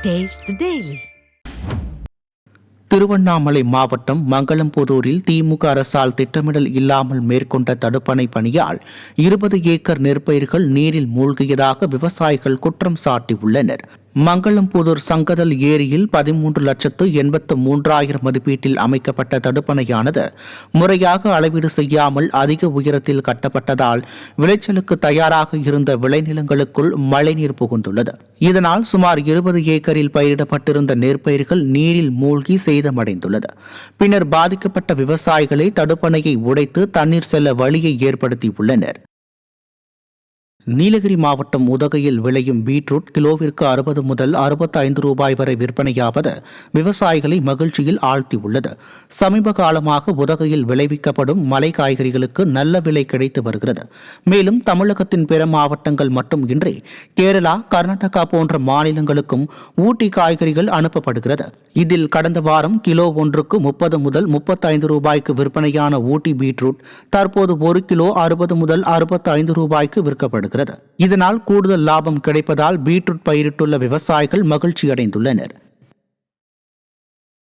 Taste the Daily. Tiruvannamalai மாவட்டம் மங்களம்புதூரில் திமுக அரசால் திட்டமிடல் இல்லாமல் மேற்கொண்ட தடுப்பணை பணியால் 20 ஏக்கர் நெற்பயிர்கள் நீரில் மூழ்கியதாக விவசாயிகள் குற்றம் சாட்டியுள்ளனர். மங்களம்புதூர் சங்கதல் ஏரியில் 13,83,000 மதிப்பீட்டில் அமைக்கப்பட்ட தடுப்பணையானது முறையாக அளவீடு செய்யாமல் அதிக உயரத்தில் கட்டப்பட்டதால் விளைச்சலுக்கு தயாராக இருந்த விளைநிலங்களுக்குள் மழைநீர் புகுந்துள்ளது. இதனால் சுமார் 20 ஏக்கரில் பயிரிடப்பட்டிருந்த நெற்பயிர்கள் நீரில் மூழ்கி சேதமடைந்துள்ளது. பின்னர் பாதிக்கப்பட்ட விவசாயிகளை தடுப்பணையை உடைத்து தண்ணீர் செல்ல வழியை ஏற்படுத்தியுள்ளனர். நீலகிரி மாவட்டம் உதகையில் விளையும் பீட்ரூட் கிலோவிற்கு 60 முதல் 65 ரூபாய் வரை விற்பனையாவது விவசாயிகளை மகிழ்ச்சியில் ஆழ்த்தியுள்ளது. சமீப காலமாக உதகையில் விளைவிக்கப்படும் மலை காய்கறிகளுக்கு நல்ல விலை கிடைத்து வருகிறது. மேலும் தமிழகத்தின் பிற மாவட்டங்கள் மட்டுமின்றி கேரளா, கர்நாடகா போன்ற மாநிலங்களுக்கும் ஊட்டி காய்கறிகள் அனுப்பப்படுகிறது. இதில் கடந்த வாரம் கிலோ ஒன்றுக்கு 30 முதல் 35 ரூபாய்க்கு விற்பனையான ஊட்டி பீட்ரூட் தற்போது 1 கிலோ 60 முதல் 65 ரூபாய்க்கு விற்கப்படுகிறது. இதனால் கூடுதல் லாபம் கிடைப்பதால் பீட்ரூட் பயிரிட்டுள்ள விவசாயிகள் மகிழ்ச்சி அடைந்துள்ளனர்.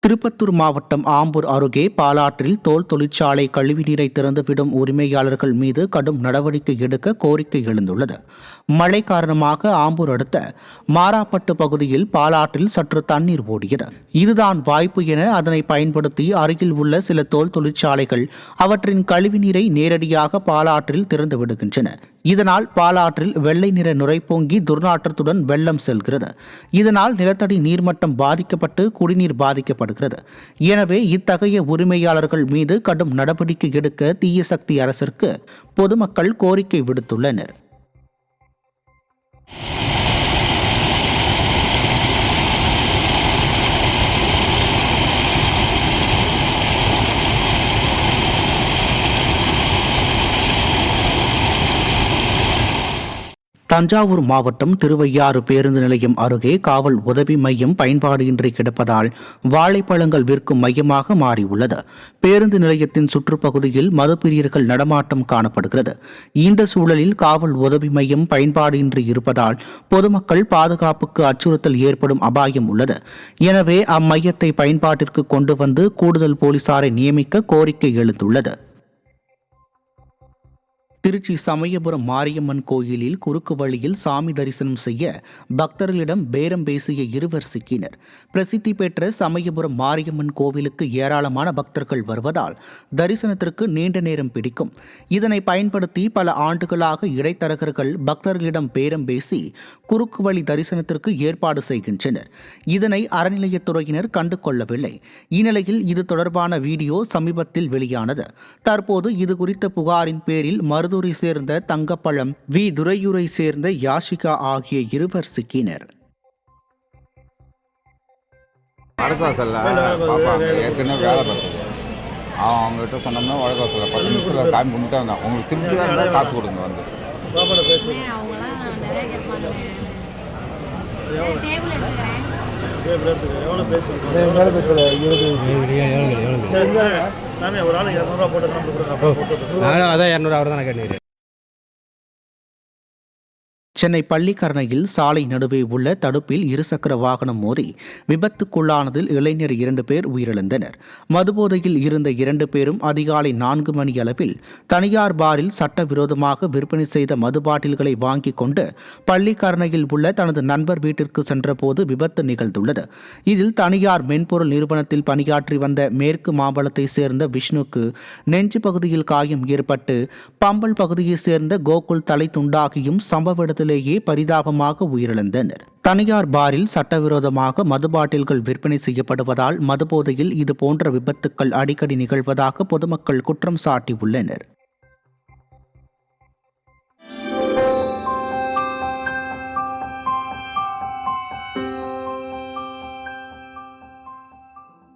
திருப்பத்தூர் மாவட்டம் ஆம்பூர் அருகே பாலாற்றில் தோல் தொழிற்சாலை கழிவுநீரை திறந்துவிடும் உரிமையாளர்கள் மீது கடும் நடவடிக்கை எடுக்க கோரிக்கை எழுந்துள்ளது. மழை காரணமாக ஆம்பூர் அடுத்த மாராப்பட்டு பகுதியில் பாலாற்றில் சற்று தண்ணீர் ஓடியது. இதுதான் வாய்ப்பு என அதனை பயன்படுத்தி அருகில் உள்ள சில தோல் தொழிற்சாலைகள் அவற்றின் கழிவுநீரை நேரடியாக பாலாற்றில் திறந்து விடுகின்றன. இதனால் பாலாற்றில் வெள்ளை நிற நுரைப்பொங்கி துர்நாற்றத்துடன் வெள்ளம் செல்கிறது. இதனால் நிலத்தடி நீர்மட்டம் பாதிக்கப்பட்டு குடிநீர் பாதிக்கப்படுகிறது. எனவே இத்தகைய உரிமையாளர்கள் மீது கடும் நடவடிக்கை எடுக்க தீய சக்தி அரசிற்கு பொதுமக்கள் கோரிக்கை விடுத்துள்ளனர். தஞ்சாவூர் மாவட்டம் திருவையாறு பேருந்து நிலையம் அருகே காவல் உதவி மையம் பயன்பாடின்றி கிடப்பதால் வாழைப்பழங்கள் விற்கும் மையமாக மாறியுள்ளது. பேருந்து நிலையத்தின் சுற்றுப்பகுதியில் மதுப்பிரியர்கள் நடமாட்டம் காணப்படுகிறது. இந்த சூழலில் காவல் உதவி மையம் பயன்பாடின்றி இருப்பதால் பொதுமக்கள் பாதுகாப்புக்கு அச்சுறுத்தல் ஏற்படும் அபாயம் உள்ளது. எனவே அம்மையத்தை பயன்பாட்டிற்கு கொண்டு வந்து கூடுதல் போலீசாரை நியமிக்க கோரிக்கை எழுந்துள்ளது. திருச்சி சமயபுரம் மாரியம்மன் கோயிலில் குறுக்கு வழியில் சாமி தரிசனம் செய்ய பக்தர்களிடம் பேரம் பேசிய 2 சிக்கினர். பிரசித்தி பெற்ற சமயபுரம் மாரியம்மன் கோவிலுக்கு ஏராளமான பக்தர்கள் வருவதால் தரிசனத்திற்கு நீண்ட நேரம் பிடிக்கும். இதனை பயன்படுத்தி பல ஆண்டுகளாக இடைத்தரகர்கள் பக்தர்களிடம் பேரம் பேசி குறுக்கு வழி தரிசனத்திற்கு ஏற்பாடு செய்கின்றனர். இதனை அறநிலையத்துறையினர் கண்டு கொள்ளவில்லை. இந்நிலையில் இது தொடர்பான வீடியோ சமீபத்தில் வெளியானது. தற்போது இதுகுறித்த புகாரின் பேரில் மருதூரை சேர்ந்த தங்கப்பழம், வி துரையூரை சேர்ந்த யாஷிகா ஆகிய 2 சிக்கினர். ஏற்கனவே வேலை பார்த்தது அவங்ககிட்ட சொன்னோம்னா வழக்கத்தில் 10 நிமிஷத்தில் சாமி கும்பிட்டு வந்தோம். உங்களுக்கு திருப்பி தான் காசு கொடுங்க வந்து அதான் 200 அவர் தான் கேட்டீங்க. சென்னை பள்ளிக்கரணையில் சாலை நடுவே உள்ள தடுப்பில் 2 சக்கர வாகனம் மோதி விபத்துக்குள்ளானதில் இளைஞர் 2 பேர் உயிரிழந்தனர். மதுபோதையில் இருந்த 2 பேரும் அதிகாலை 4 மணி அளவில் தனியார் பாரில் சட்டவிரோதமாக விற்பனை செய்த மது பாட்டில்களை வாங்கிக் கொண்டு பள்ளிக்கரணையில் உள்ள தனது நண்பர் வீட்டிற்கு சென்றபோது விபத்து நிகழ்ந்துள்ளது. இதில் தனியார் மென்பொருள் நிறுவனத்தில் பணியாற்றி வந்த மேற்கு மாம்பலத்தை சேர்ந்த விஷ்ணுக்கு நெஞ்சு பகுதியில் காயம் ஏற்பட்டு பம்பல் பகுதியைச் சேர்ந்த கோகுல் தலை துண்டாகியும் சம்பவ இடத்தில் பரிதாபமாக உயிரிழந்தனர். தனியார் பாரில் சட்டவிரோதமாக மது பாட்டில்கள் விற்பனை செய்யப்படுவதால் மதுபோதையில் இது போன்ற விபத்துக்கள் அடிக்கடி நிகழ்வதாக பொதுமக்கள் குற்றம் சாட்டியுள்ளனர்.